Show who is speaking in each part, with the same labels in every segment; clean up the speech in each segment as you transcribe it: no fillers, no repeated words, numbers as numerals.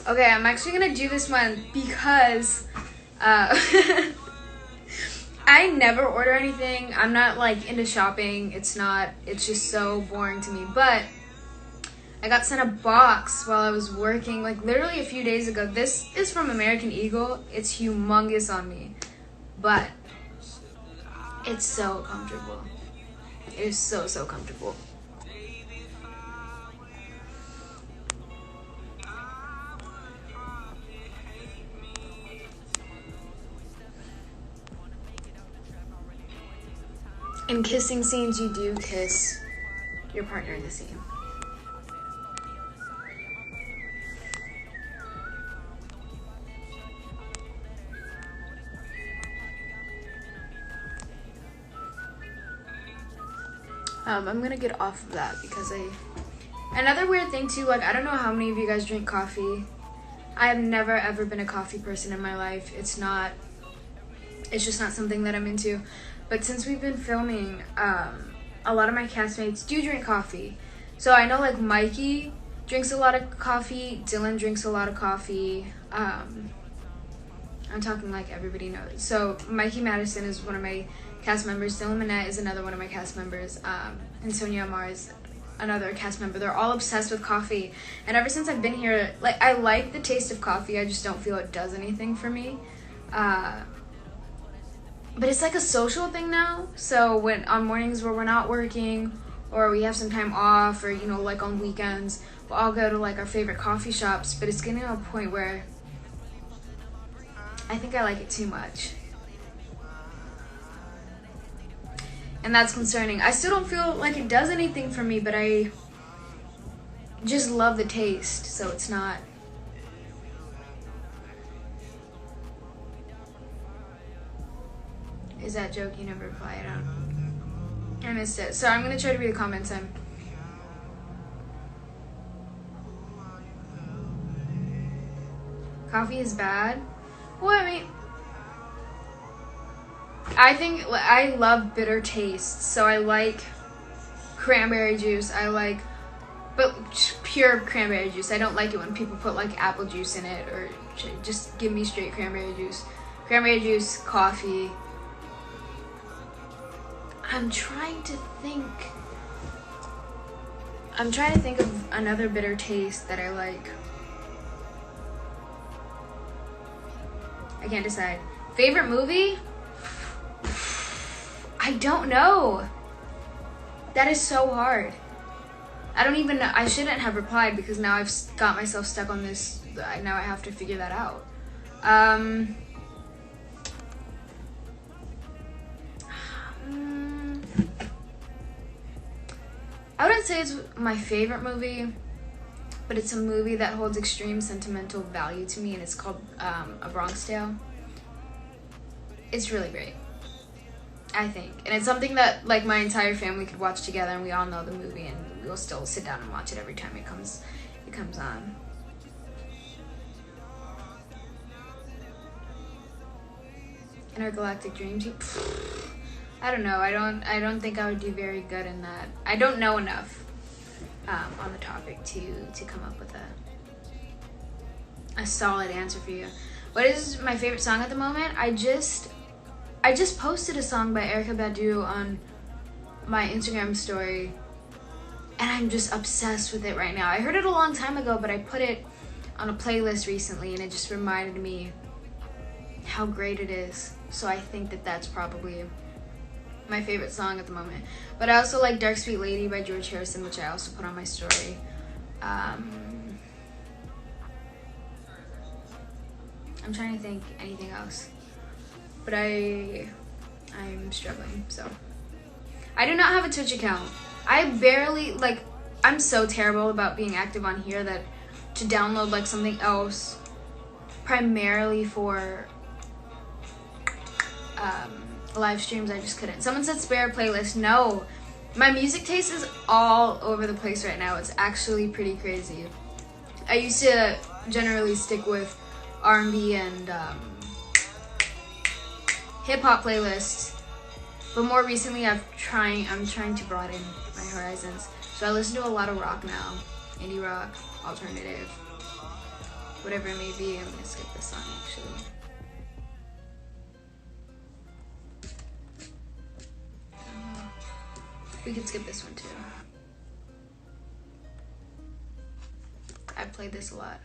Speaker 1: Okay, I'm actually gonna do this one because I never order anything. I'm not like into shopping. It's just so boring to me. But I got sent a box while I was working, like literally a few days ago. This is from American Eagle. It's humongous on me, but it's so comfortable. It is so, so comfortable. In kissing scenes, you do kiss your partner in the scene. I'm gonna get off of that because another weird thing too, like I don't know how many of you guys drink coffee. I have never ever been a coffee person in my life. It's just not something that I'm into. But since we've been filming, a lot of my castmates do drink coffee. So I know like Mikey drinks a lot of coffee, Dylan drinks a lot of coffee. I'm talking like everybody knows. So Mikey Madison is one of my cast members, Dylan Minette is another one of my cast members, and Sonia Amar is another cast member. They're all obsessed with coffee. And ever since I've been here, like I like the taste of coffee, I just don't feel it does anything for me. But it's like a social thing now. So when on mornings where we're not working or we have some time off, or you know, like on weekends, we'll all go to like our favorite coffee shops. But it's getting to a point where I think I like it too much. And that's concerning. I still don't feel like it does anything for me, but I just love the taste, so it's not. Is that joke? You never reply. I missed it. So I'm gonna try to read the comments then. Coffee is bad? Well, I mean, I think I love bitter tastes, so I like cranberry juice. But pure cranberry juice. I don't like it when people put like apple juice in it, or just give me straight cranberry juice. Cranberry juice, coffee. I'm trying to think of another bitter taste that I like. I can't decide. Favorite movie? I don't know. That is so hard. I don't even know. I shouldn't have replied because now I've got myself stuck on this. Now I have to figure that out. I wouldn't say it's my favorite movie, but it's a movie that holds extreme sentimental value to me, and it's called A Bronx Tale. It's really great, I think. And it's something that like my entire family could watch together, and we all know the movie, and we'll still sit down and watch it every time it comes on. Intergalactic Dream Team. I don't know. I don't think I would do very good in that. I don't know enough on the topic to come up with a solid answer for you. What is my favorite song at the moment? I just posted a song by Erykah Badu on my Instagram story, and I'm just obsessed with it right now. I heard it a long time ago, but I put it on a playlist recently, and it just reminded me how great it is. So I think that that's probably my favorite song at the moment. But I also like Dark Sweet Lady by George Harrison, which I also put on my story. I'm trying to think anything else, but I'm struggling. So I do not have a Twitch account. I barely, like, I'm so terrible about being active on here that to download like something else primarily for live streams, I just couldn't. Someone said spare playlist. No, my music taste is all over the place right now. It's actually pretty crazy. I used to generally stick with R&B and hip-hop playlists, but more recently I'm trying to broaden my horizons. So I listen to a lot of rock now, indie rock, alternative. whatever it may be. I'm gonna skip this song actually. We could skip this one too. I played this a lot.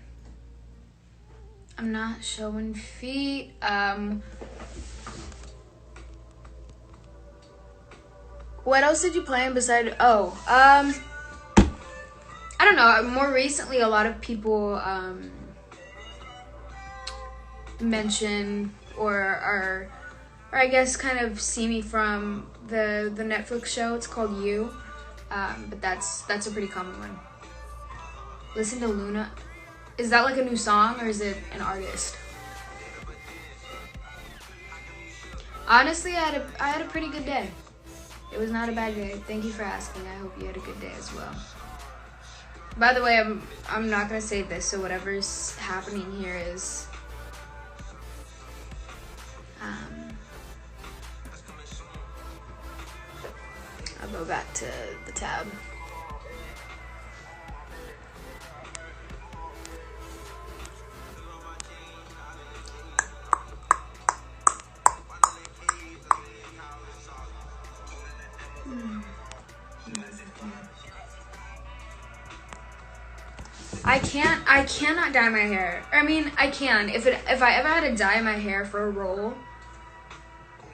Speaker 1: I'm not showing feet. What else did you play in beside? I don't know. More recently, a lot of people mention or I guess kind of see me from the Netflix show. It's called You, but that's a pretty common one. Listen to Luna. Is that like a new song or is it an artist? Honestly, I had a pretty good day. It was not a bad day. Thank you for asking. I hope you had a good day as well. By the way, I'm not gonna say this, so whatever's happening here is I'll go back to the tab. I cannot dye my hair. I mean, I can. If I ever had to dye my hair for a role,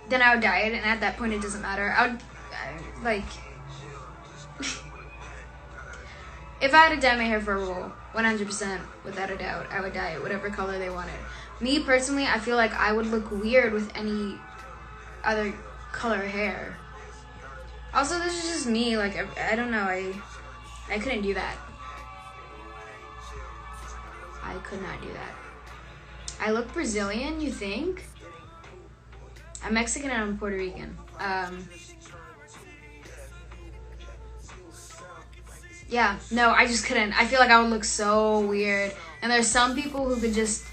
Speaker 1: then I would dye it, and at that point it doesn't matter. If I had to dye my hair for a role, 100%, without a doubt, I would dye it whatever color they wanted. Me personally, I feel like I would look weird with any other color hair. Also, this is just me. Like, I don't know. I couldn't do that. I could not do that. I look Brazilian, you think? I'm Mexican and I'm Puerto Rican. Yeah, no, I just couldn't. I feel like I would look so weird. And there's some people who could just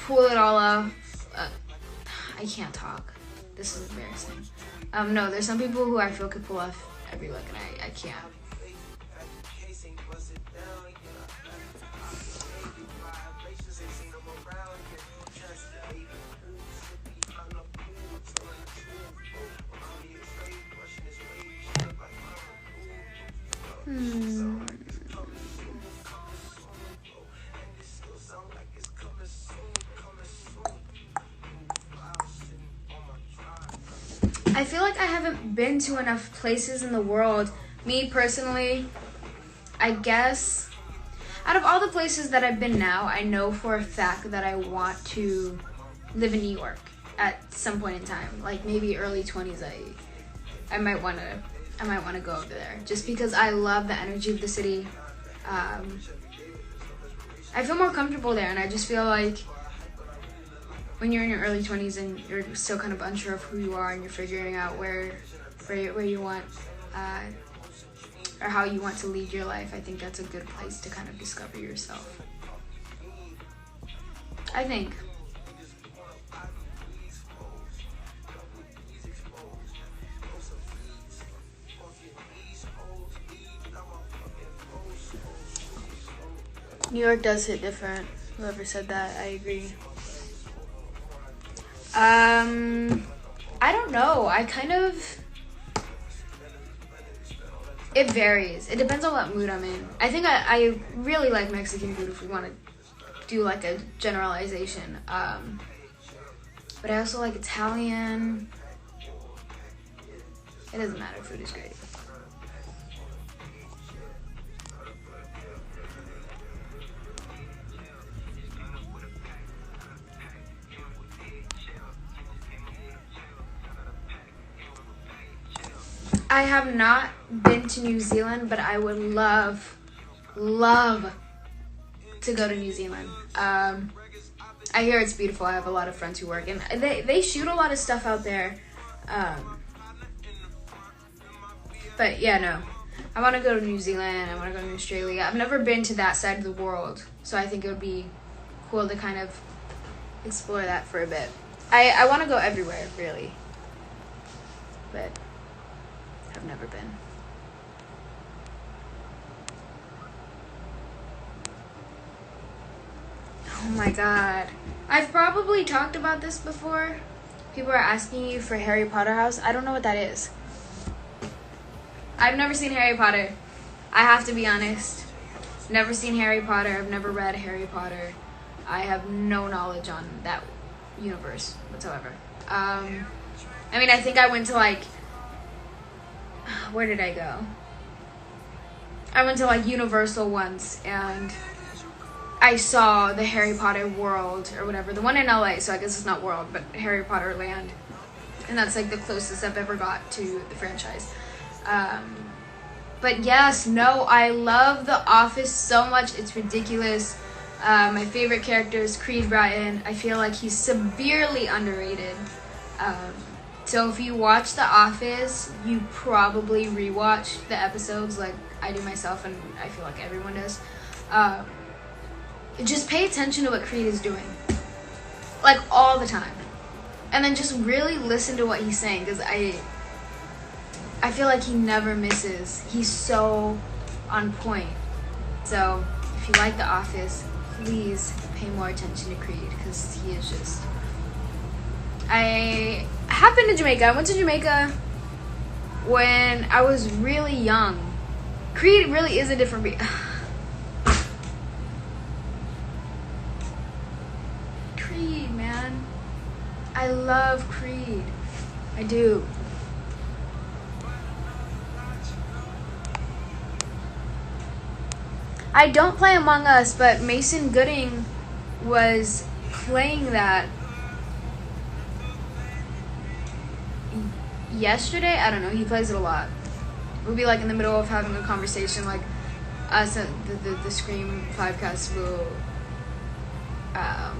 Speaker 1: pull it all off. I can't talk. This is embarrassing. No, there's some people who I feel could pull off every look, and I can't. I feel like I haven't been to enough places in the world. Me personally, I guess, out of all the places that I've been now, I know for a fact that I want to live in New York at some point in time. Like maybe early 20s, I might want to go over there just because I love the energy of the city. I feel more comfortable there, and I just feel like when you're in your early 20s and you're still kind of unsure of who you are and you're figuring out where you want or how you want to lead your life, I think that's a good place to kind of discover yourself. I think. New York does hit different. Whoever said that, I agree. I don't know. It varies. It depends on what mood I'm in. I think I really like Mexican food if we want to do like a generalization. But I also like Italian. It doesn't matter. Food is great. I have not been to New Zealand, but I would love to go to New Zealand. I hear it's beautiful. I have a lot of friends who work, and they shoot a lot of stuff out there. But yeah, no. I want to go to New Zealand. I want to go to Australia. I've never been to that side of the world, so I think it would be cool to kind of explore that for a bit. I want to go everywhere, really. But I've never been. Oh my god. I've probably talked about this before. People are asking you for Harry Potter house. I don't know what that is. I've never seen Harry Potter. I have to be honest. Never seen Harry Potter. I've never read Harry Potter. I have no knowledge on that universe whatsoever. I mean, I think I went to like... Where did I go? I went to like Universal once and I saw the Harry Potter world or whatever. The one in LA, so I guess it's not world, but Harry Potter land. And that's like the closest I've ever got to the franchise. But yes, no, I love The Office so much. It's ridiculous. My favorite character is Creed Bratton. I feel like he's severely underrated. So if you watch The Office, you probably rewatch the episodes like I do myself, and I feel like everyone does. Just pay attention to what Creed is doing, like all the time, and then just really listen to what he's saying, because I feel like he never misses. He's so on point. So if you like The Office, please pay more attention to Creed, because he is just... I have been to Jamaica. I went to Jamaica when I was really young. Creed really is a different breed. Creed, man. I love Creed. I do. I don't play Among Us, but Mason Gooding was playing that yesterday. I don't know, he plays it a lot. We'll be like in the middle of having a conversation, like us at the Scream podcast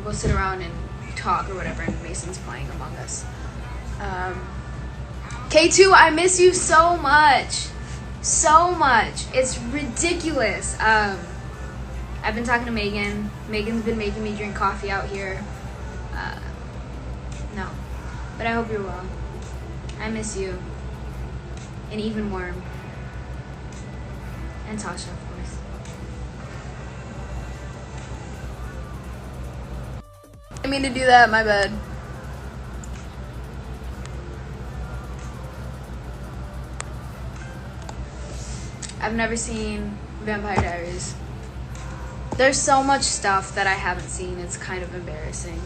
Speaker 1: we'll sit around and talk or whatever, and Mason's playing Among Us. K2, I miss you so much. So much. It's ridiculous. I've been talking to Megan. Megan's been making me drink coffee out here. No. But I hope you're well. I miss you. And even Worm. And Tasha, of course. I didn't mean to do that, my bad. I've never seen Vampire Diaries. There's so much stuff that I haven't seen, it's kind of embarrassing.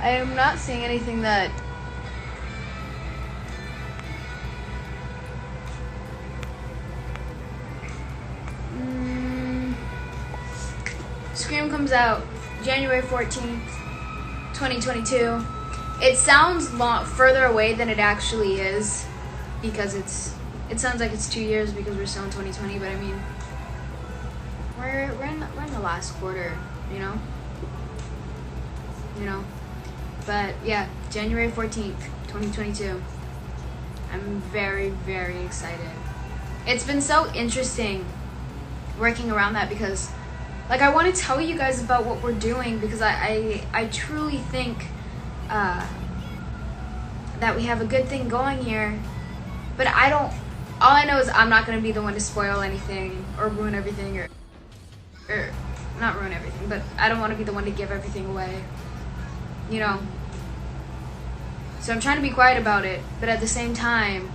Speaker 1: I am not seeing anything that Scream comes out January 14th, 2022. It sounds further away than it actually is, because it sounds like it's 2 years because we're still in 2020, but I mean we're in the last quarter, you know? But yeah, January 14th, 2022. I'm very, very excited. It's been so interesting working around that, because like I want to tell you guys about what we're doing, because I truly think that we have a good thing going here, but all I know is I'm not going to be the one to spoil anything or ruin everything, or not ruin everything, but I don't want to be the one to give everything away, you know? So I'm trying to be quiet about it, but at the same time,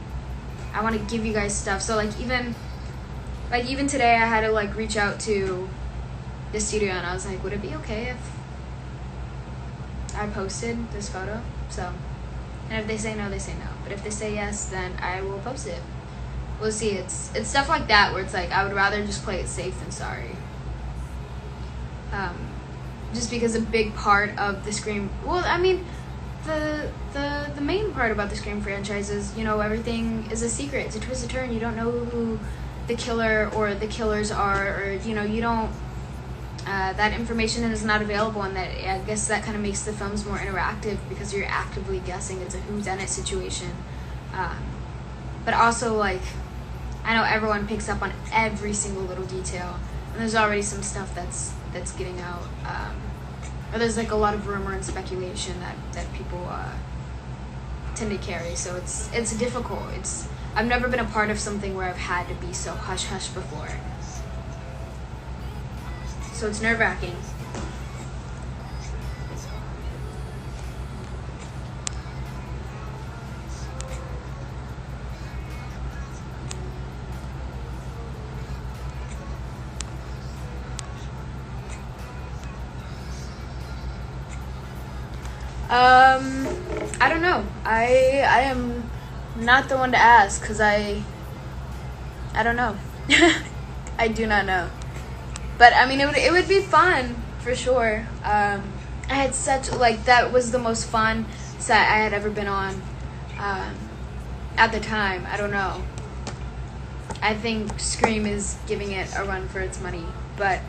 Speaker 1: I want to give you guys stuff. So like even today, I had to like reach out to the studio, and I was like, would it be okay if I posted this photo? So, and if they say no, they say no. But if they say yes, then I will post it. We'll see. It's stuff like that where it's like I would rather just play it safe than sorry. Just because a big part of the Scream, well, I mean, the main part about the Scream franchise is, you know, everything is a secret. It's a twist and turn. You don't know who the killer or the killers are, or, you know, you don't that information is not available, and that I guess that kind of makes the films more interactive because you're actively guessing. It's a whodunit situation. But also, like, I know everyone picks up on every single little detail, and there's already some stuff that's getting out, or there's like a lot of rumor and speculation that people tend to carry. So it's difficult. I've never been a part of something where I've had to be so hush hush before. So it's nerve-wracking. I don't know. I am not the one to ask because I don't know. I do not know. But I mean, it would be fun for sure. I had such, like, that was the most fun set I had ever been on at the time. I don't know. I think Scream is giving it a run for its money, but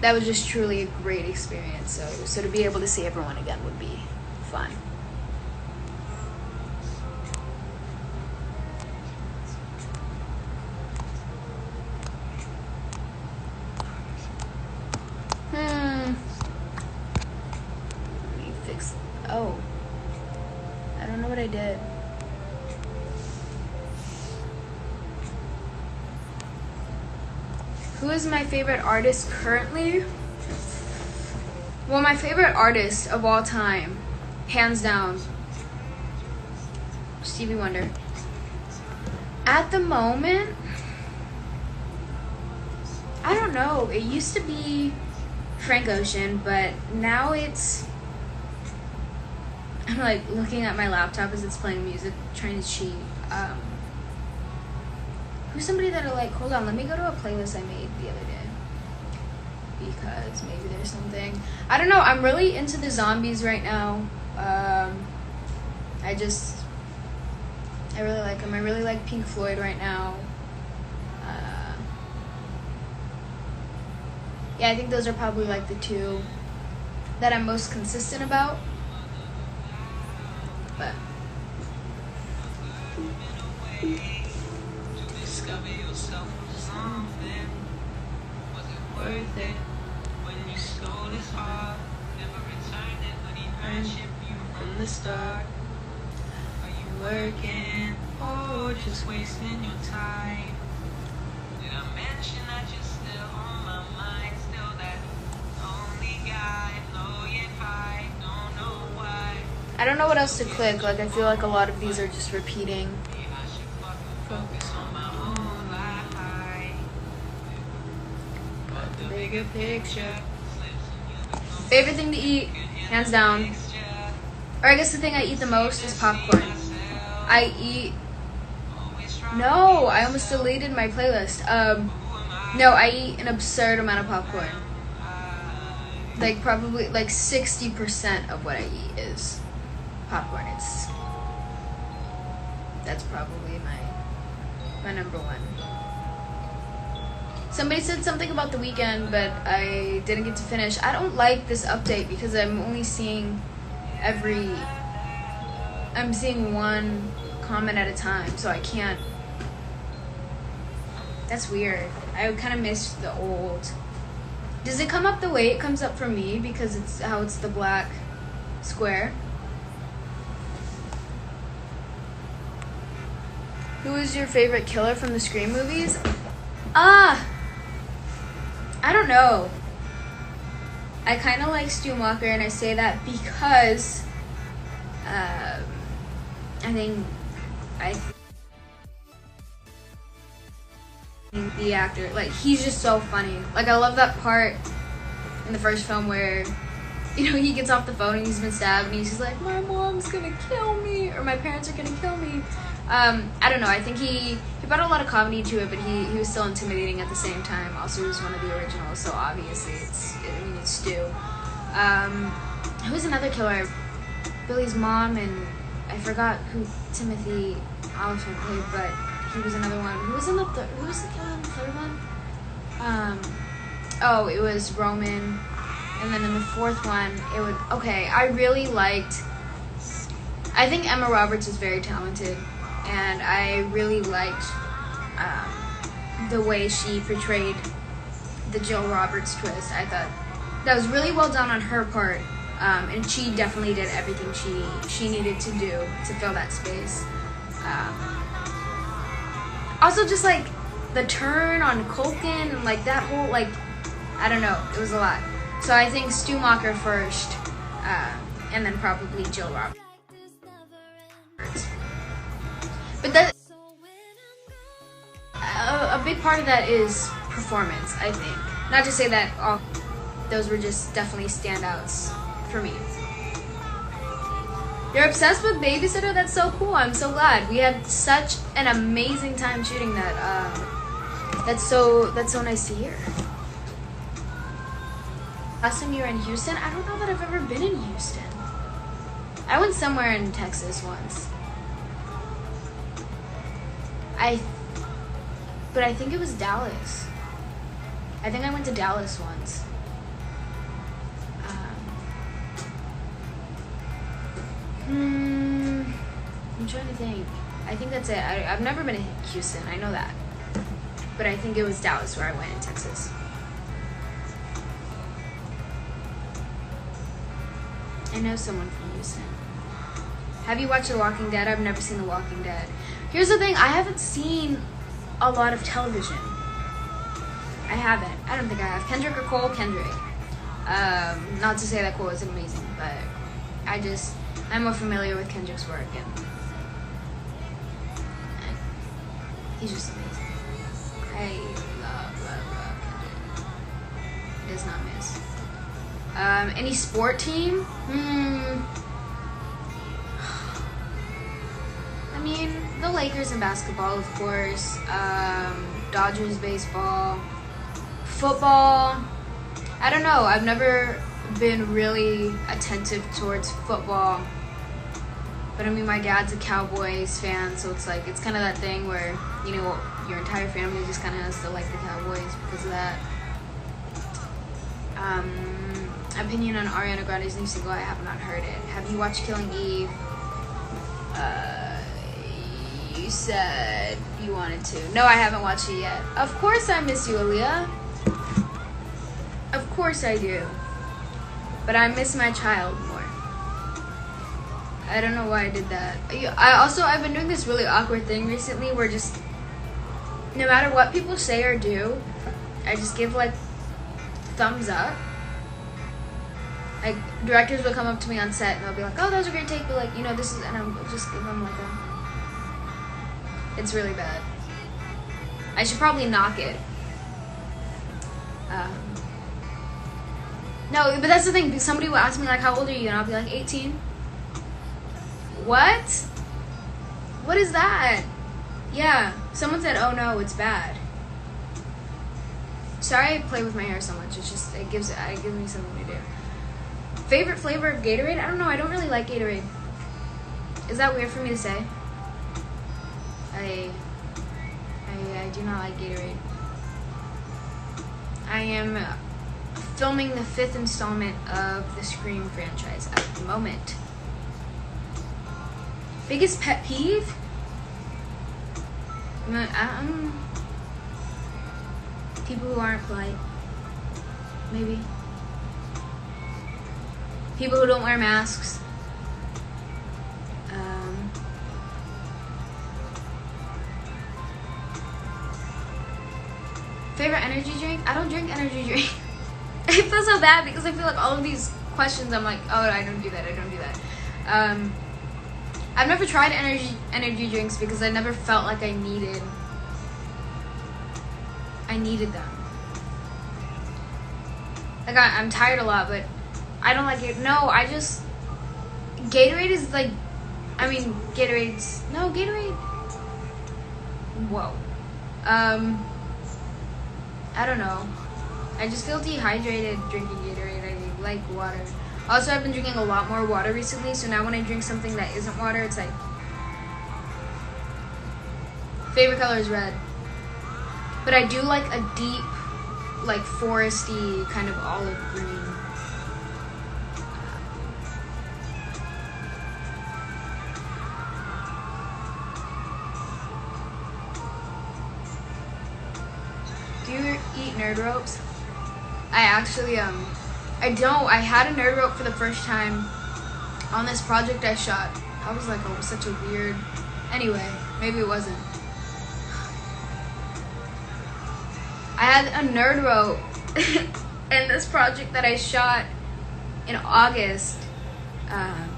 Speaker 1: that was just truly a great experience. So to be able to see everyone again would be fun. Let me fix. Oh, I don't know what I did. Who is my favorite artist currently? Well, my favorite artist of all time, hands down, Stevie Wonder. At the moment, I don't know. It used to be Frank Ocean, but now it's... I'm like looking at my laptop as it's playing music, trying to cheat. Who's somebody that I like? Hold on, let me go to a playlist I made the other day, because maybe there's something. I don't know, I'm really into the zombies right now. I really like them. I really like Pink Floyd right now. Yeah, I think those are probably like the two that I'm most consistent about. But discover yourself with something. Was it worth it when you stole his heart? Never returned it when he friendship you from the start. Are you working or just wasting your time? Did I mention that you're still on my mind? Still that only guy, know you high, don't know why. I don't know what else to click. Like, I feel like a lot of these are just repeating. Focus on my own life, but the bigger picture. Favorite thing to eat, hands down. Or I guess the thing I eat the most is popcorn. No, I almost deleted my playlist. No, I eat an absurd amount of popcorn. Like, probably like 60% of what I eat is popcorn. That's probably my number one. Somebody said something about The Weeknd, but I didn't get to finish. I don't like this update because I'm only seeing I'm seeing one comment at a time, so I can't. That's weird. I kind of missed the old. Does it come up the way it comes up for me because it's how it's the black square? Who is your favorite killer from the Scream movies? I don't know. I kind of like Stu Walker, and I say that because I think the actor, like, he's just so funny. Like, I love that part in the first film where, you know, he gets off the phone and he's been stabbed and he's just like, my mom's gonna kill me, or my parents are gonna kill me. I don't know, I think he brought a lot of comedy to it, but he was still intimidating at the same time. Also, he was one of the originals, so obviously it's Stu. Who's another killer? Billy's mom, and I forgot who Timothy Oliphant played, but he was another one. Who was the killer in the third one? Oh, it was Roman. And then in the fourth one, it would... Okay, I really liked... I think Emma Roberts is very talented. And I really liked the way she portrayed the Jill Roberts twist. I thought that was really well done on her part. And she definitely did everything she needed to do to fill that space. Also, just like the turn on Culkin and like that whole, like, I don't know, it was a lot. So I think Stumacher first, and then probably Jill Roberts. But that a big part of that is performance, I think. Not to say that all those were just definitely standouts for me. You're obsessed with Babysitter? That's so cool. I'm so glad. We had such an amazing time shooting that. That's so nice to hear. Last time you were in Houston? I don't know that I've ever been in Houston. I went somewhere in Texas once. But I think it was Dallas. I think I went to Dallas once. I'm trying to think. I think that's it. I've never been to Houston. I know that. But I think it was Dallas where I went in Texas. I know someone from Houston. Have you watched The Walking Dead? I've never seen The Walking Dead. Here's the thing. I haven't seen a lot of television. I haven't. I don't think I have. Kendrick or Cole? Kendrick. Not to say that Cole isn't amazing, but I'm more familiar with Kendrick's work, and he's just amazing. I love Kendrick. He does not miss. Any sport team? I mean, the Lakers in basketball, of course. Dodgers baseball. Football. I don't know. I've never been really attentive towards football. But I mean, my dad's a Cowboys fan, so it's like, it's kind of that thing where, you know, your entire family just kind of has to like the Cowboys because of that. Opinion on Ariana Grande's new single, I have not heard it. Have you watched Killing Eve? You said you wanted to. No, I haven't watched it yet. Of course I miss you, Aaliyah. Of course I do. But I miss my child more. I don't know why I did that. I've been doing this really awkward thing recently where just, no matter what people say or do, I just give like thumbs up. Like, directors will come up to me on set and they'll be like, oh, that was a great take, but like, you know, this is, and I'm just give them like it's really bad. I should probably knock it. No, but that's the thing. Somebody will ask me like, how old are you? And I'll be like, 18. What? What is that? Yeah. Someone said, oh no, it's bad. Sorry I play with my hair so much. It's just, it gives me something to do. Favorite flavor of Gatorade? I don't know. I don't really like Gatorade. Is that weird for me to say? I do not like Gatorade. I am filming the 5th installment of the Scream franchise at the moment. Biggest pet peeve? People who aren't polite. Maybe. People who don't wear masks. Favorite energy drink? I don't drink energy drink. I feel so bad because I feel like all of these questions I'm like, oh, I don't do that, I don't do that. I've never tried energy drinks because I never felt like I needed them. Like I'm tired a lot, but I don't like it. No, Gatorade is like, I mean, Gatorade. Whoa. I don't know. I just feel dehydrated drinking Gatorade. I like water. Also, I've been drinking a lot more water recently, so now when I drink something that isn't water, it's like... Favorite color is red. But I do like a deep like foresty kind of olive green. Do you eat nerd ropes? I actually I don't. I had a nerd rope for the first time on this project I shot. I was like, oh, such a weird. Anyway, maybe it wasn't. I had a nerd rope in this project that I shot in August, and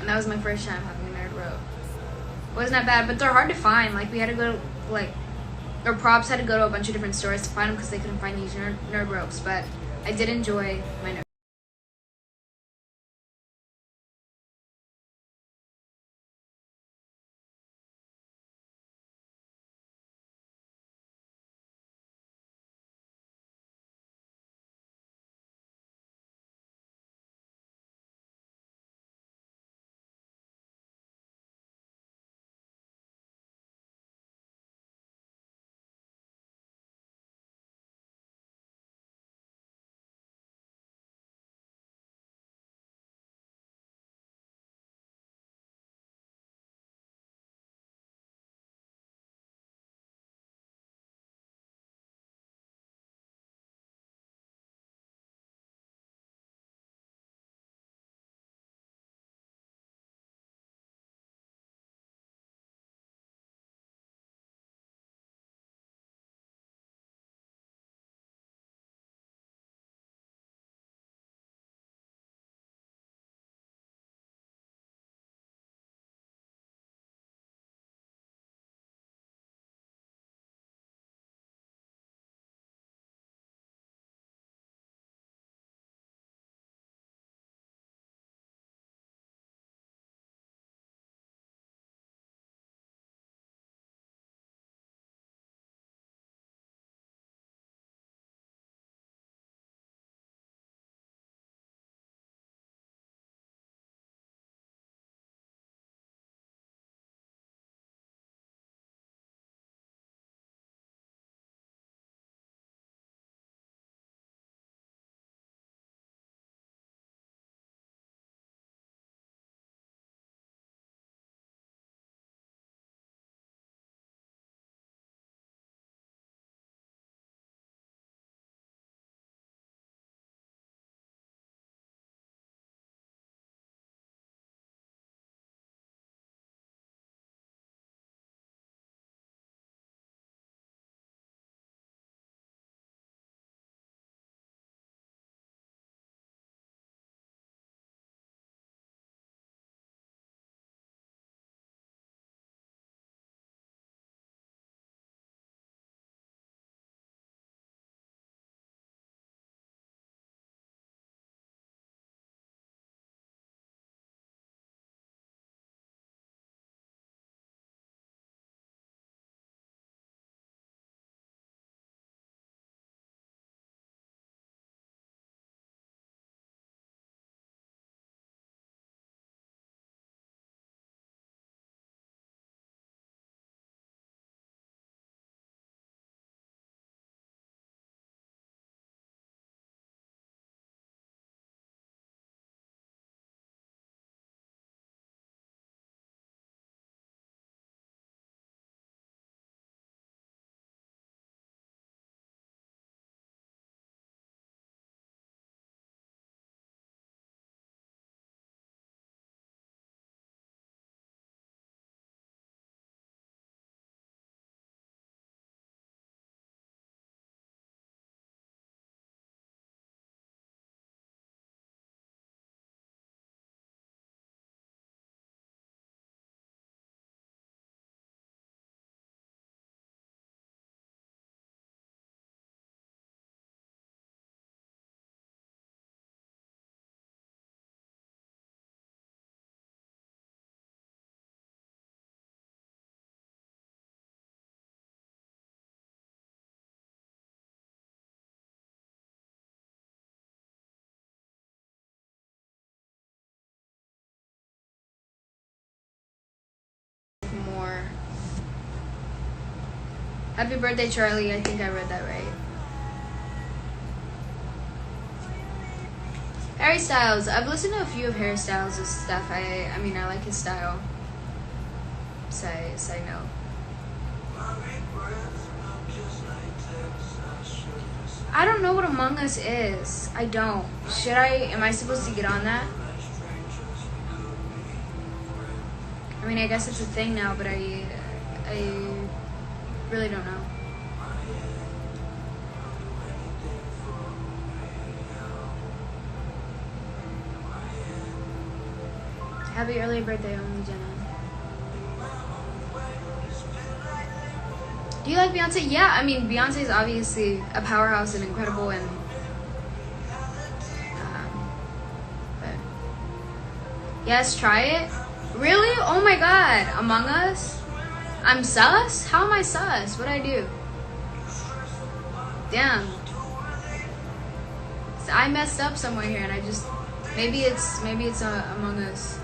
Speaker 1: that was my first time having a nerd rope. It wasn't that bad, but they're hard to find. Like, we had to go to, like, our props had to go to a bunch of different stores to find them because they couldn't find these nerd ropes, but I did enjoy my nerd. More. Happy birthday, Charlie. I think I read that right. Harry Styles. I've listened to a few of Harry Styles' stuff. I mean, I like his style. Say no. I don't know what Among Us is. I don't. Should I? Am I supposed to get on that? I mean, I guess it's a thing now, but I really don't know. Happy early birthday, only Jenna. Do you like Beyonce? Yeah, I mean, Beyonce is obviously a powerhouse and incredible, and but yes, try it. Really? Oh my God, Among Us? I'm sus? How am I sus? What'd I do? Damn. So I messed up somewhere here, and I just maybe it's Among Us.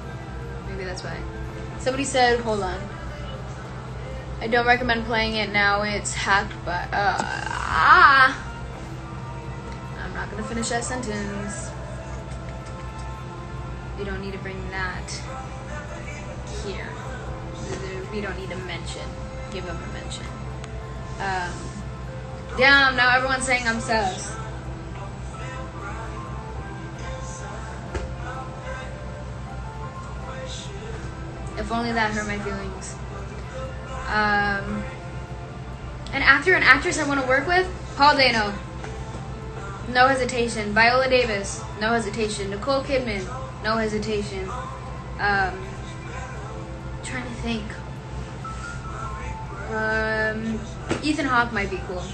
Speaker 1: Maybe that's why. Somebody said, hold on. I don't recommend playing it now. It's hacked, but I'm not gonna finish that sentence. We don't need to bring that here. We don't need to give them a mention. Damn, now everyone's saying I'm sus. If only that hurt my feelings. An actor and actress I want to work with? Paul Dano. No hesitation. Viola Davis. No hesitation. Nicole Kidman. No hesitation. Trying to think. Ethan Hawke might be cool.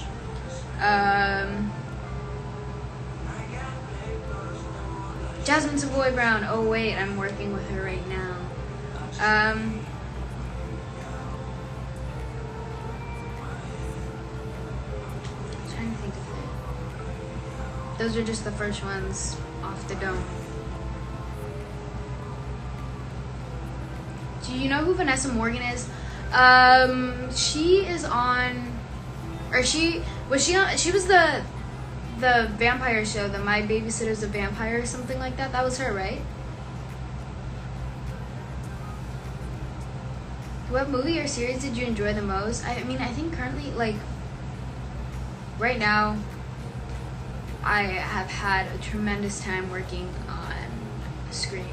Speaker 1: Jasmine Savoy Brown. Oh wait, I'm working with her right now. Trying to think of it. Those are just the first ones off the dome. Do you know who Vanessa Morgan is? She is on, or she was the vampire show, the My Babysitter's a Vampire or something like that. That was her, right? What movie or series did you enjoy the most? I mean, I think currently, like, right now, I have had a tremendous time working on Scream.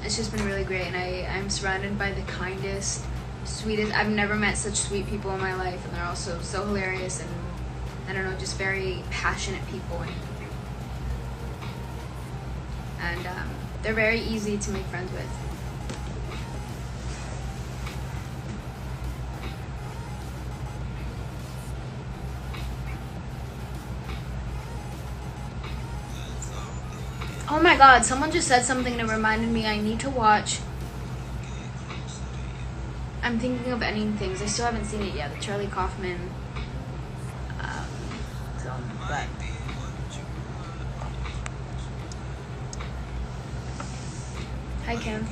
Speaker 1: It's just been really great, and I'm surrounded by the kindest, sweetest. I've never met such sweet people in my life, and they're also so hilarious and, I don't know, just very passionate people, and they're very easy to make friends with. Oh my God, someone just said something that reminded me I need to watch. I'm thinking of Ending Things. I still haven't seen it yet. The Charlie Kaufman film. But hi, Kim.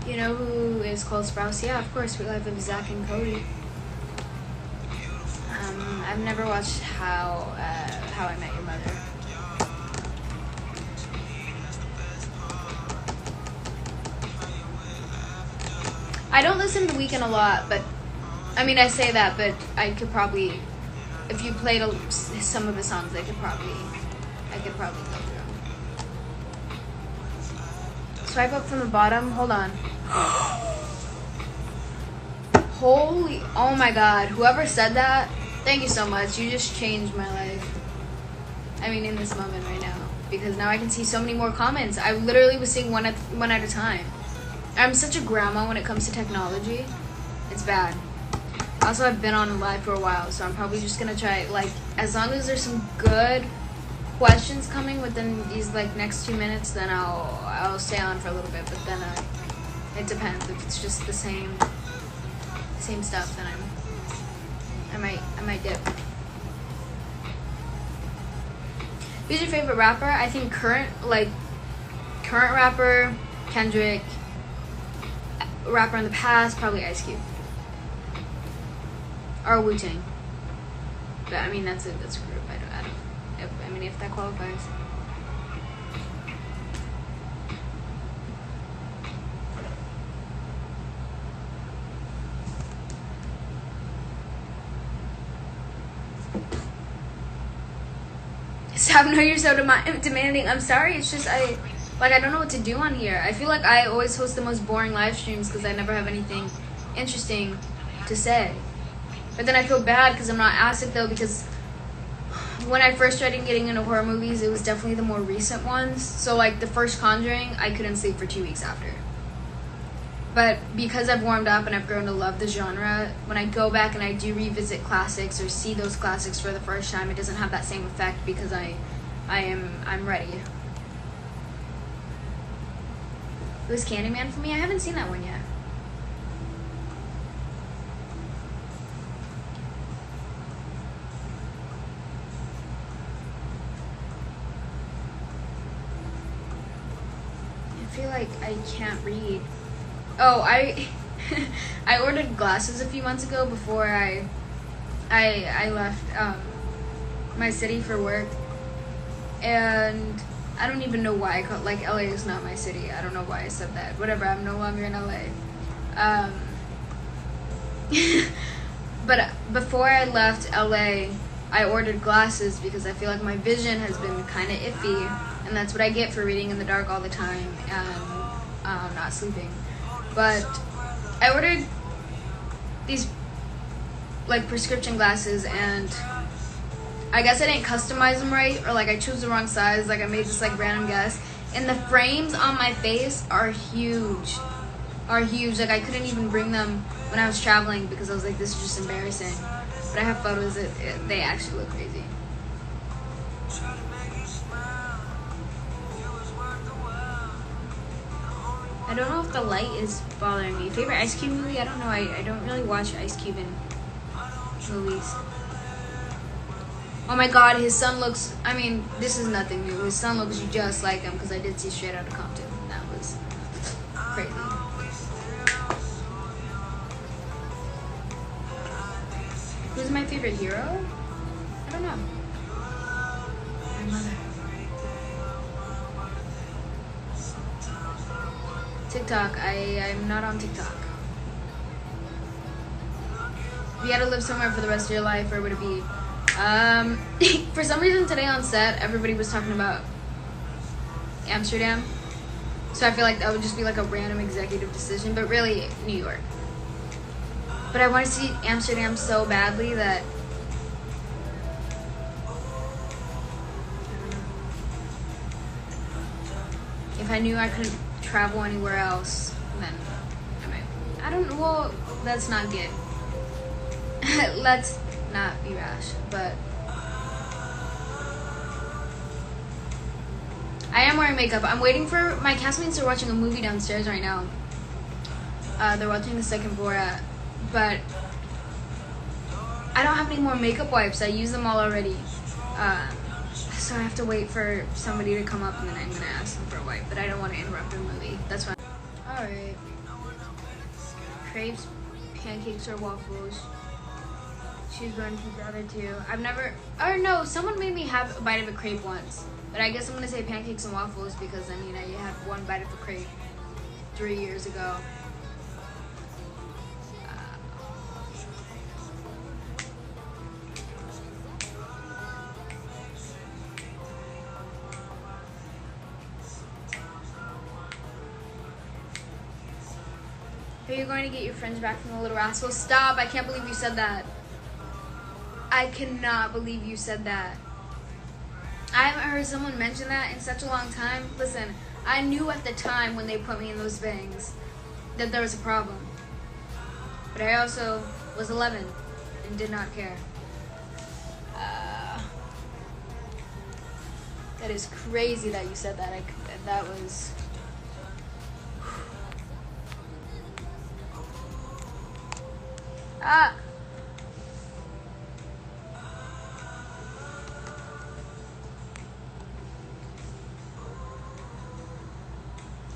Speaker 1: You know who is Cole Sprouse? Yeah, of course. We live with Zach and Cody. I've never watched How I Met Your Mother. I don't listen to The Weeknd a lot, but I mean, I say that, but I could probably, if you played some of his songs, I could probably go through. Swipe up from the bottom. Hold on. Holy, oh my God! Whoever said that, thank you so much. You just changed my life. I mean, in this moment right now, because now I can see so many more comments. I literally was seeing one at a time. I'm such a grandma when it comes to technology. It's bad. Also, I've been on live for a while, so I'm probably just gonna try, like, as long as there's some good questions coming within these, like, next 2 minutes, then I'll stay on for a little bit. But then it depends. If it's just the same stuff, then I might dip. Who's your favorite rapper? I think current rapper, Kendrick. Rapper in the past, probably Ice Cube. Or Wu-Tang. But I mean, that's a group. I mean, if that qualifies. Stop, no, you're so demanding. I'm sorry, it's just I don't know what to do on here. I feel like I always host the most boring live streams because I never have anything interesting to say. But then I feel bad because I'm not asking though, because when I first started getting into horror movies, it was definitely the more recent ones. So like the first Conjuring, I couldn't sleep for 2 weeks after. But because I've warmed up and I've grown to love the genre, when I go back and I do revisit classics or see those classics for the first time, it doesn't have that same effect because I'm ready. Who's Candyman for me? I haven't seen that one yet. I feel like I can't read. Oh, I ordered glasses a few months ago before I left my city for work, and I don't even know why. Like, LA is not my city. I don't know why I said that. Whatever, I'm no longer in LA. But before I left LA, I ordered glasses because I feel like my vision has been kind of iffy, and that's what I get for reading in the dark all the time and not sleeping. But I ordered these like prescription glasses, and I guess I didn't customize them right, or like I chose the wrong size. Like I made this like random guess, and the frames on my face are huge. Like I couldn't even bring them when I was traveling because I was like, this is just embarrassing. But I have photos that they actually look crazy. I don't know if the light is bothering me. Favorite Ice Cube movie? I don't know. I don't really watch Ice Cube in movies. Oh my god, his son looks... I mean, this is nothing new. His son looks just like him because I did see Straight Outta Compton. That was crazy. Who's my favorite hero? I don't know. My mother. TikTok. I'm not on TikTok. If you had to live somewhere for the rest of your life, where would it be? For some reason today on set, everybody was talking about Amsterdam. So I feel like that would just be like a random executive decision, but really New York. But I want to see Amsterdam so badly that if I knew I couldn't travel anywhere else, then I don't know. Well, let's not get let's not be rash, but I am wearing makeup. I'm waiting for my castmates are watching a movie downstairs right now. They're watching the second Borat, but I don't have any more makeup wipes. I used them all already. So I have to wait for somebody to come up and then I'm gonna ask them for a wipe, but I don't want to interrupt their movie. That's fine. Alright. Crepes, pancakes, or waffles. Choose one, choose the other two. I've never, or no, someone made me have a bite of a crepe once. But I guess I'm gonna say pancakes and waffles because I mean I had one bite of a crepe 3 years ago. Are you going to get your friends back from the Little Rascals? Stop, I can't believe you said that. I cannot believe you said that. I haven't heard someone mention that in such a long time. Listen, I knew at the time when they put me in those things that there was a problem. But I also was 11 and did not care. That is crazy that you said that. That was...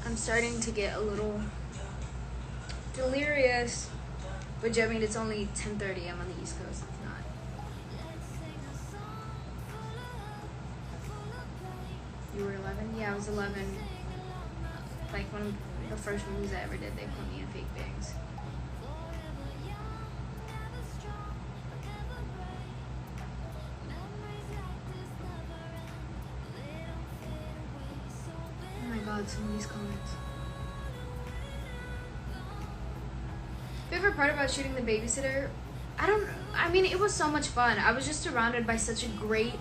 Speaker 1: I'm starting to get a little delirious, which I mean it's only 10:30. I'm on the East Coast. It's not. You were 11? Yeah, I was 11. Like one of the first movies I ever did, they put me in fake bangs. Oh my god, some of these comments. Favorite part about shooting The Babysitter? I mean, it was so much fun. I was just surrounded by such a great,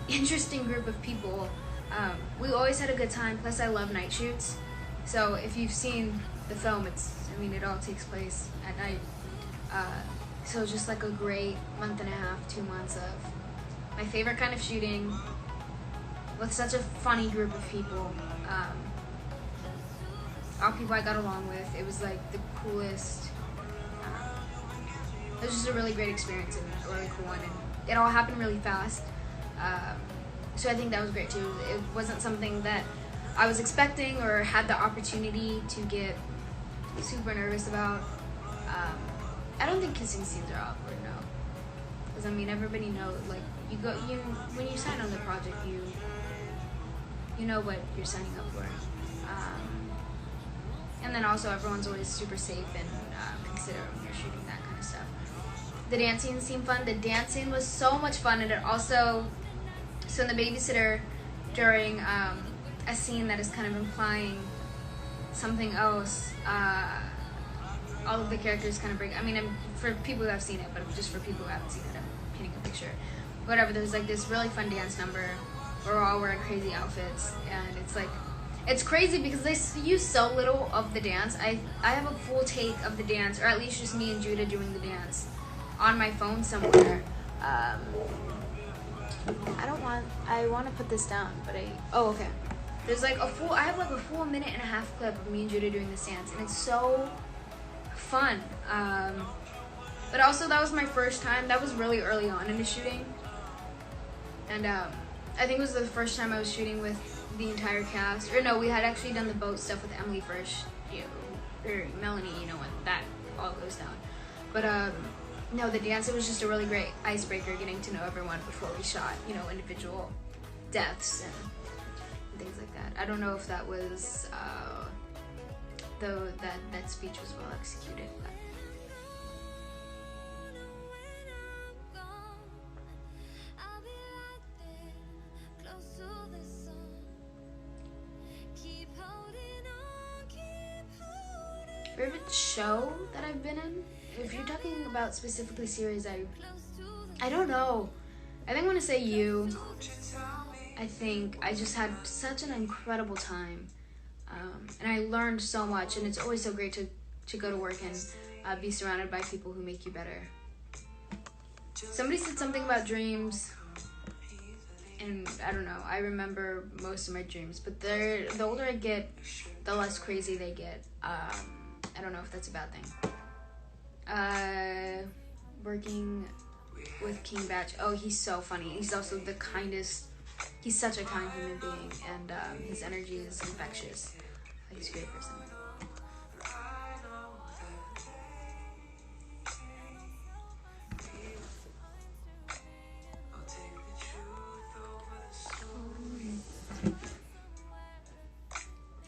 Speaker 1: interesting group of people. We always had a good time, plus I love night shoots. So if you've seen the film, it all takes place at night. So just like a great month and a half, 2 months of my favorite kind of shooting with such a funny group of people. All people I got along with. It was like the coolest. It was just a really great experience and a really cool one, and it all happened really fast. So I think that was great too. It wasn't something that I was expecting or had the opportunity to get super nervous about. I don't think kissing scenes are awkward, no. Because everybody knows, like, when you sign on the project, you know what you're signing up for. And then also everyone's always super safe and considerate when you're shooting that kind of stuff. The dancing seemed fun. The dancing was so much fun, and it also, so in The Babysitter, during a scene that is kind of implying something else, all of the characters kind of break. For people who have seen it, but just for people who haven't seen it, I'm painting a picture. Whatever, there's like this really fun dance number where we're all wearing crazy outfits, and it's like, it's crazy because they use so little of the dance. I have a full take of the dance, or at least just me and Judah doing the dance, on my phone somewhere. I want to put this down, but okay. There's like I have like a full minute and a half clip of me and Judah doing this dance, and it's so fun. But also that was my first time. That was really early on in the shooting, and I think it was the first time I was shooting with the entire cast. Or no, we had actually done the boat stuff with Emily first, or Melanie, when that all goes down. But no, the dance, it was just a really great icebreaker, getting to know everyone before we shot, individual deaths and things like that. I don't know if that was, though that speech was well executed, but. Favorite show that I've been in? If you're talking about specifically series, I don't know. I think I'm gonna say You. I think I just had such an incredible time, and I learned so much. And it's always so great to go to work and be surrounded by people who make you better. Somebody said something about dreams, and I don't know. I remember most of my dreams, but the older I get, the less crazy they get. I don't know if that's a bad thing. Working with King Batch. Oh, he's so funny. He's also the kindest. He's such a kind human being, and his energy is infectious. He's a great person.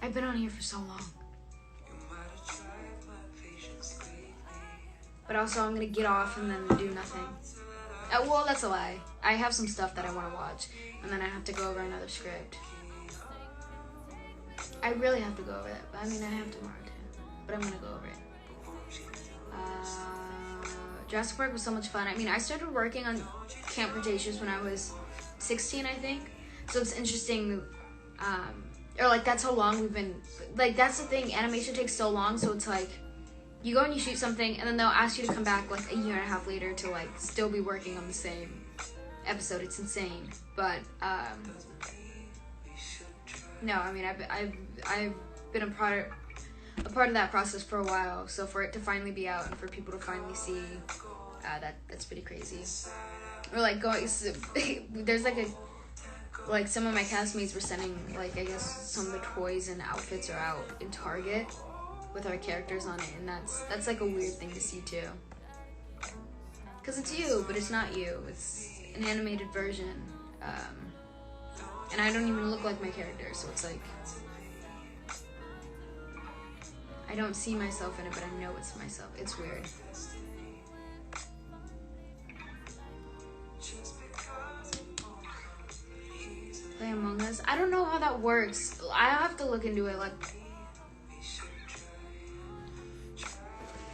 Speaker 1: I've been on here for so long. But also I'm gonna get off and then do nothing. Well, that's a lie. I have some stuff that I want to watch, and then I have to go over another script. I really have to go over it, but I have tomorrow too. But I'm gonna go over it. Jurassic Park was so much fun. I started working on Camp Cretaceous when I was 16, I think. So it's interesting, or like that's how long we've been, like that's the thing, animation takes so long, so it's like, you go and you shoot something, and then they'll ask you to come back like a year and a half later to like still be working on the same episode. It's insane. But no, I've been a part of that process for a while. So for it to finally be out and for people to finally see, that's pretty crazy. Or like there's like some of my castmates were sending like, I guess some of the toys and outfits are out in Target with our characters on it, and that's like a weird thing to see too. Cause it's you, but it's not you. It's an animated version, And I don't even look like my character, so it's like, I don't see myself in it, but I know it's myself. It's weird. Play Among Us? I don't know how that works. I have to look into it. Like,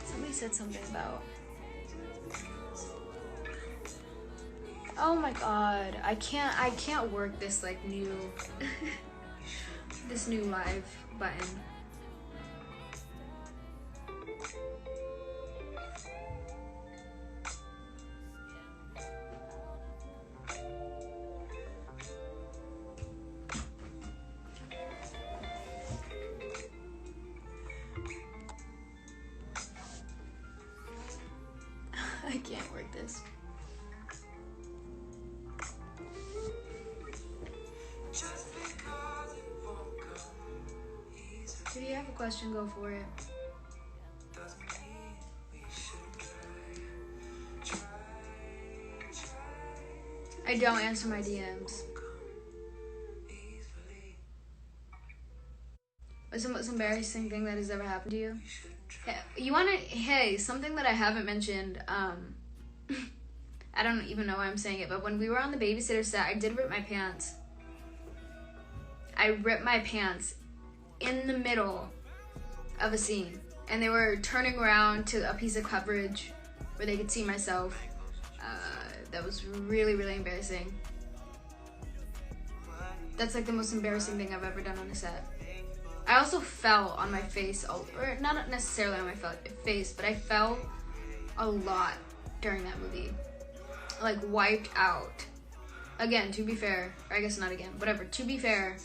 Speaker 1: somebody said something about, oh my god, I can't work this like new this new live button. I can't work this. If you have a question, go for it. I don't answer my DMs. What's the most embarrassing thing that has ever happened to you? You wanna, hey, something that I haven't mentioned, I don't even know why I'm saying it, but when we were on the babysitter set, I did rip my pants. I ripped my pants in the middle of a scene, and they were turning around to a piece of coverage where they could see myself. That was really, really embarrassing. That's like the most embarrassing thing I've ever done on a set. I also fell on my face, or not necessarily on my face, but I fell a lot during that movie. Like, wiped out. Again, to be fair, or I guess not again, whatever, to be fair,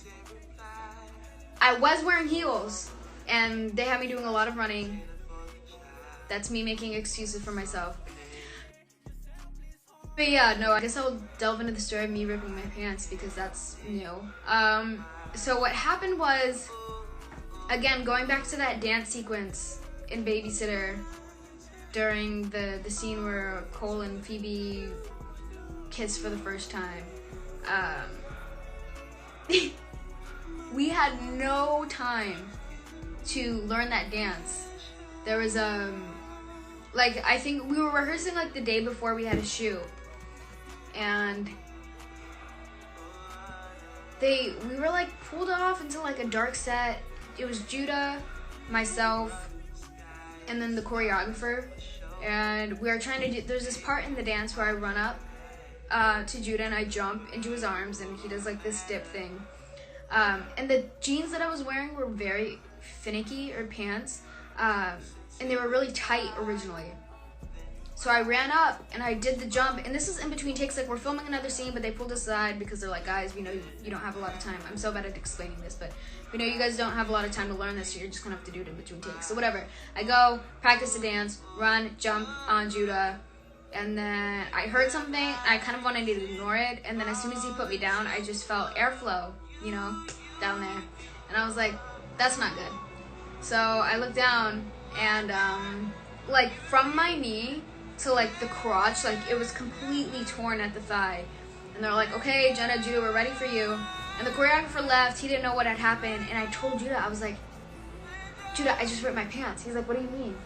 Speaker 1: I was wearing heels, and they had me doing a lot of running. That's me making excuses for myself. But yeah, no, I guess I'll delve into the story of me ripping my pants, because that's new. So what happened was, again, going back to that dance sequence in Babysitter during the scene where Cole and Phoebe kiss for the first time. We had no time to learn that dance. There was like, I think we were rehearsing like the day before we had a shoot, and we were like pulled off into like a dark set. It was Judah, myself, and then the choreographer, and we were trying to do, there's this part in the dance where I run up to Judah and I jump into his arms, and he does like this dip thing. And the jeans that I was wearing were very finicky, or pants, and they were really tight originally. So I ran up and I did the jump, and this is in between takes. Like, we're filming another scene, but they pulled us aside because they're like, guys, we know you don't have a lot of time. I'm so bad at explaining this, but we know you guys don't have a lot of time to learn this, so you're just gonna have to do it in between takes. So whatever. I go, practice the dance, run, jump on Judah, and then I heard something. I kind of wanted to ignore it, and then as soon as he put me down, I just felt airflow, you know, down there. And I was like, that's not good. So I looked down, and like from my knee to like the crotch, like it was completely torn at the thigh. And they're like, okay, Jenna, Judah, we're ready for you. And the choreographer left. He didn't know what had happened. And I told Judah, I was like, Judah, I just ripped my pants. He's like, what do you mean?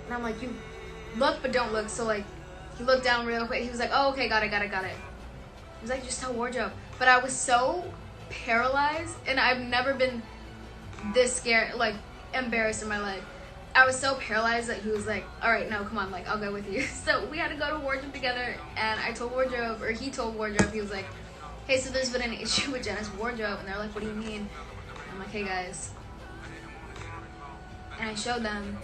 Speaker 1: And I'm like, you look but don't look. So like, he looked down real quick. He was like, oh, okay, got it. He was like, just tell wardrobe. But I was so paralyzed, and I've never been this scared, like embarrassed in my life. I was so paralyzed that he was like, all right, no, come on, like, I'll go with you. So we had to go to wardrobe together, and I told wardrobe, or he told wardrobe, he was like, hey, so there's been an issue with Jenna's wardrobe. And they're like, what do you mean? And I'm like, hey guys. And I showed them,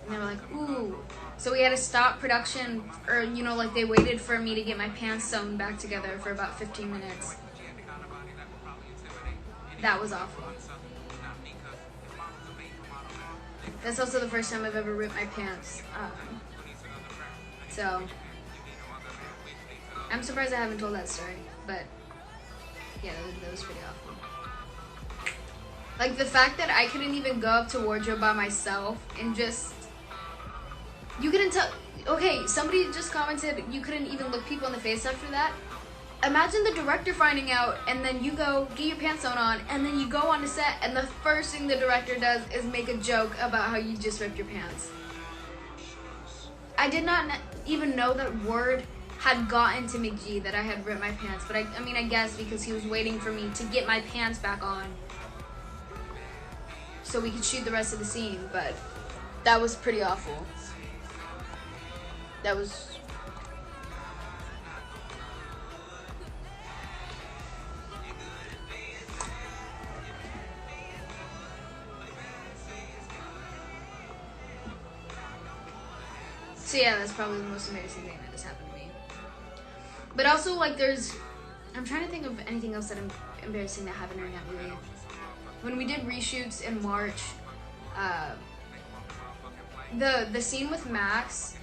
Speaker 1: and they were like, ooh. So we had to stop production, or, you know, like, they waited for me to get my pants sewn back together for about 15 minutes. That was awful. That's also the first time I've ever ripped my pants. So I'm surprised I haven't told that story, but yeah, that was pretty awful. Like, the fact that I couldn't even go up to wardrobe by myself and just, you couldn't tell. Okay, somebody just commented you couldn't even look people in the face after that. imagine the director finding out, and then you go get your pants sewn on, and then you go on the set, and the first thing the director does is make a joke about how you just ripped your pants. I did not even know that word had gotten to McG that I had ripped my pants, but I mean, I guess because he was waiting for me to get my pants back on so we could shoot the rest of the scene, but that was pretty awful. That was... So yeah, that's probably the most embarrassing thing that has happened to me. But also, like, I'm trying to think of anything else that embarrassing that happened during that movie. When we did reshoots in March, the scene with Max,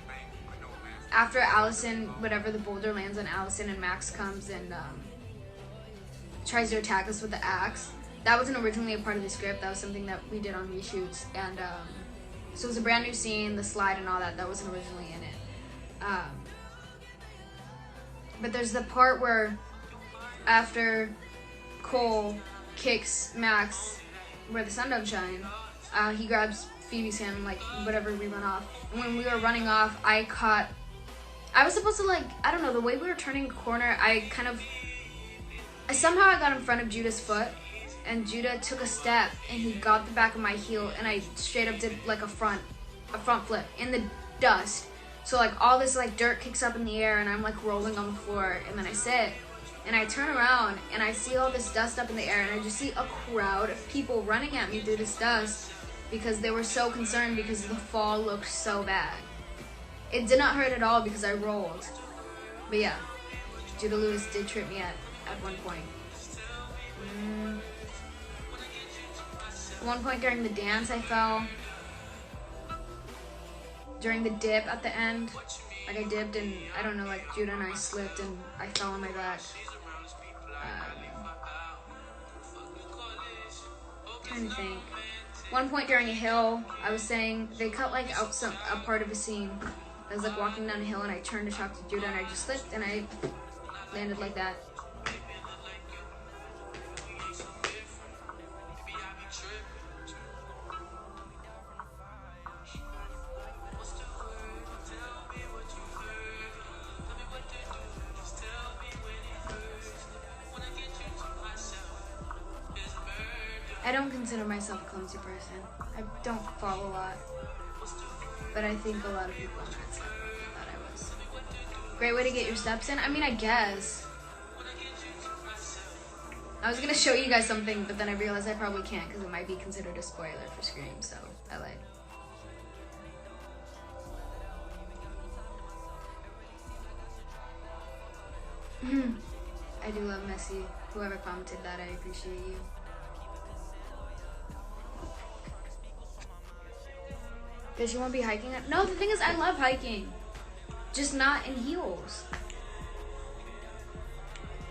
Speaker 1: after Allison, whatever, the boulder lands on Allison and Max comes and tries to attack us with the axe, that wasn't originally a part of the script. That was something that we did on reshoots, and so it was a brand new scene, the slide and all that wasn't originally in it. But there's the part where after Cole kicks Max where the sun don't shine, he grabs Phoebe's hand and, like, whatever, we run off. And when we were running off, I was supposed to, like, I don't know, the way we were turning a corner, somehow I got in front of Judah's foot, and Judah took a step, and he got the back of my heel, and I straight up did, like, a front flip in the dust. So, like, all this, like, dirt kicks up in the air, and I'm, like, rolling on the floor, and then I sit, and I turn around, and I see all this dust up in the air, and I just see a crowd of people running at me through this dust because they were so concerned because the fall looked so bad. It did not hurt at all because I rolled. But yeah, Judah Lewis did trip me at one point. At one point during the dance, I fell. During the dip at the end, like, I dipped and, I don't know, like, Judah and I slipped and I fell on my back. Trying to think. One point during a hill, I was saying, they cut, like, out a part of a scene. I was, like, walking down a hill and I turned to talk to Judah and I just slipped and I landed like that. I don't consider myself a clumsy person. I don't fall a lot. But I think a lot of people on that set thought I was. Great way to get your steps in? I mean, I guess. I was gonna show you guys something, but then I realized I probably can't because it might be considered a spoiler for Scream, so I lied. I do love Messi. Whoever commented that, I appreciate you. Does she want to be hiking? No, the thing is, I love hiking. Just not in heels.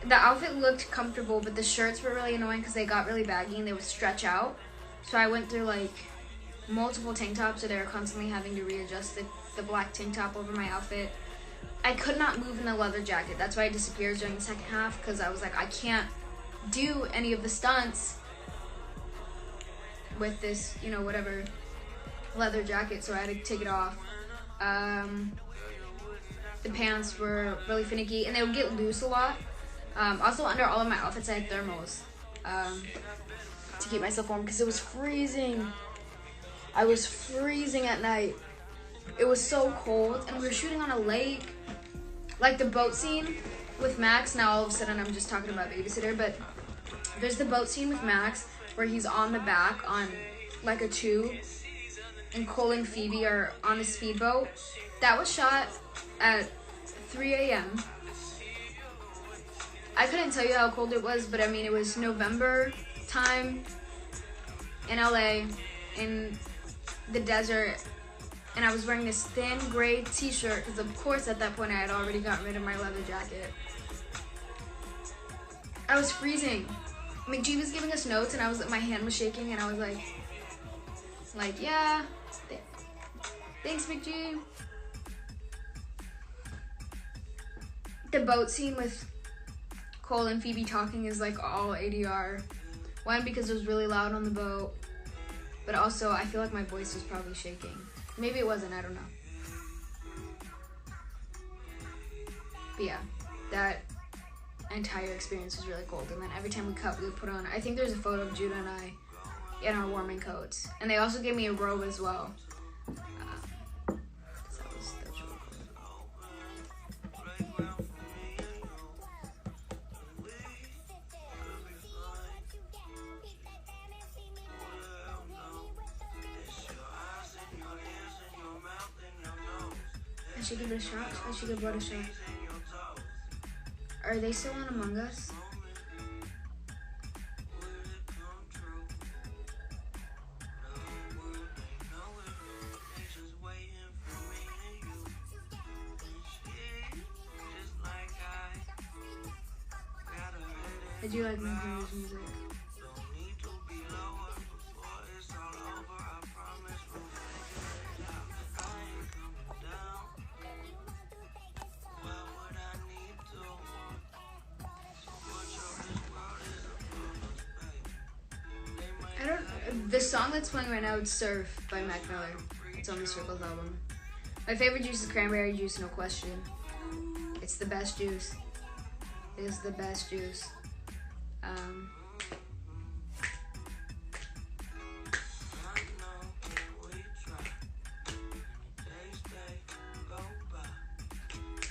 Speaker 1: The outfit looked comfortable, but the shirts were really annoying because they got really baggy and they would stretch out. So I went through, like, multiple tank tops, so they were constantly having to readjust the black tank top over my outfit. I could not move in the leather jacket. That's why I disappeared during the second half, because I was like, I can't do any of the stunts with this, you know, whatever leather jacket, so I had to take it off. The pants were really finicky, and they would get loose a lot. Also, under all of my outfits, I had thermals to keep myself warm, because it was freezing. I was freezing at night. It was so cold, and we were shooting on a lake. Like the boat scene with Max, now all of a sudden I'm just talking about Babysitter, but there's the boat scene with Max where he's on the back on, like, a tube, and Cole and Phoebe are on a speedboat. That was shot at 3 a.m. I couldn't tell you how cold it was, but I mean, it was November time in LA, in the desert, and I was wearing this thin gray t-shirt because, of course, at that point I had already gotten rid of my leather jacket. I was freezing. McG was giving us notes, and my hand was shaking, and I was like, yeah, thanks, McG. The boat scene with Cole and Phoebe talking is like all ADR. One, because it was really loud on the boat, but also I feel like my voice was probably shaking. Maybe it wasn't, I don't know. But yeah, that entire experience was really cold. And then every time we cut, we would put on, I think there's a photo of Judah and I in our warming coats. And they also gave me a robe as well. That was really cool. I should give it a shot. I should give what a shot. Are they still on Among Us? Did you like my Henry's music? The song that's playing right now is Surf by Mac Miller. It's on the Circles album. My favorite juice is cranberry juice, no question. It's the best juice. It is the best juice.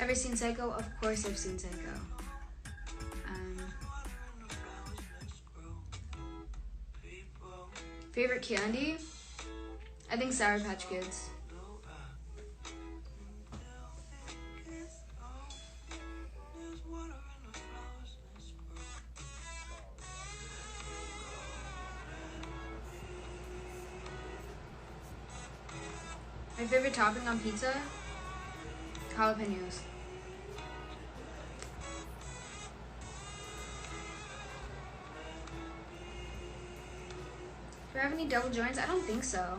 Speaker 1: Ever seen Psycho? Of course I've seen Psycho. Favorite candy? I think Sour Patch Kids. My favorite topping on pizza? Jalapenos. Do I have any double joints? I don't think so.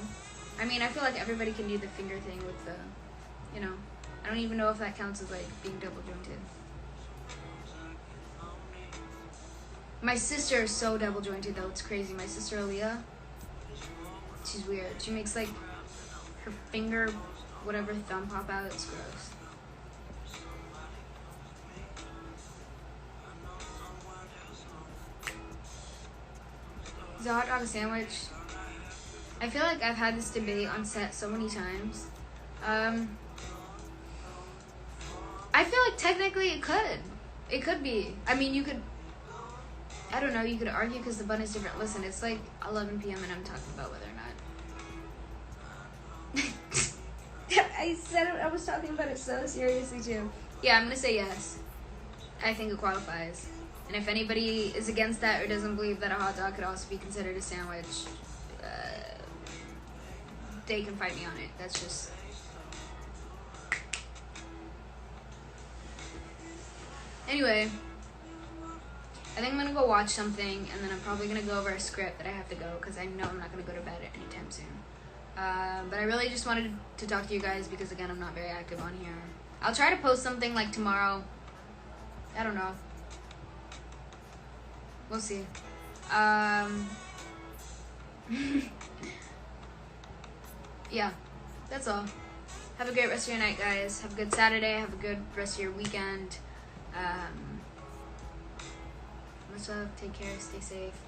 Speaker 1: I mean, I feel like everybody can do the finger thing with the, you know. I don't even know if that counts as like being double jointed. My sister is so double jointed though, it's crazy. My sister Aaliyah, she's weird. She makes like her finger, whatever thumb pop out, it's gross. Is a hot dog a sandwich? I feel like I've had this debate on set so many times. I feel like technically it could. It could be. I mean, you could, I don't know, you could argue because the bun is different. Listen, it's like 11 p.m. and I'm talking about whether or not. I said it, I was talking about it so seriously too. Yeah, I'm gonna say yes. I think it qualifies. And if anybody is against that or doesn't believe that a hot dog could also be considered a sandwich, they can fight me on it. That's just... Anyway, I think I'm gonna go watch something, and then I'm probably gonna go over a script that I have to go, because I know I'm not gonna go to bed anytime soon. But I really just wanted to talk to you guys, because again, I'm not very active on here. I'll try to post something like tomorrow. I don't know. We'll see. Yeah, that's all. Have a great rest of your night, guys. Have a good Saturday. Have a good rest of your weekend. Much love. Take care. Stay safe.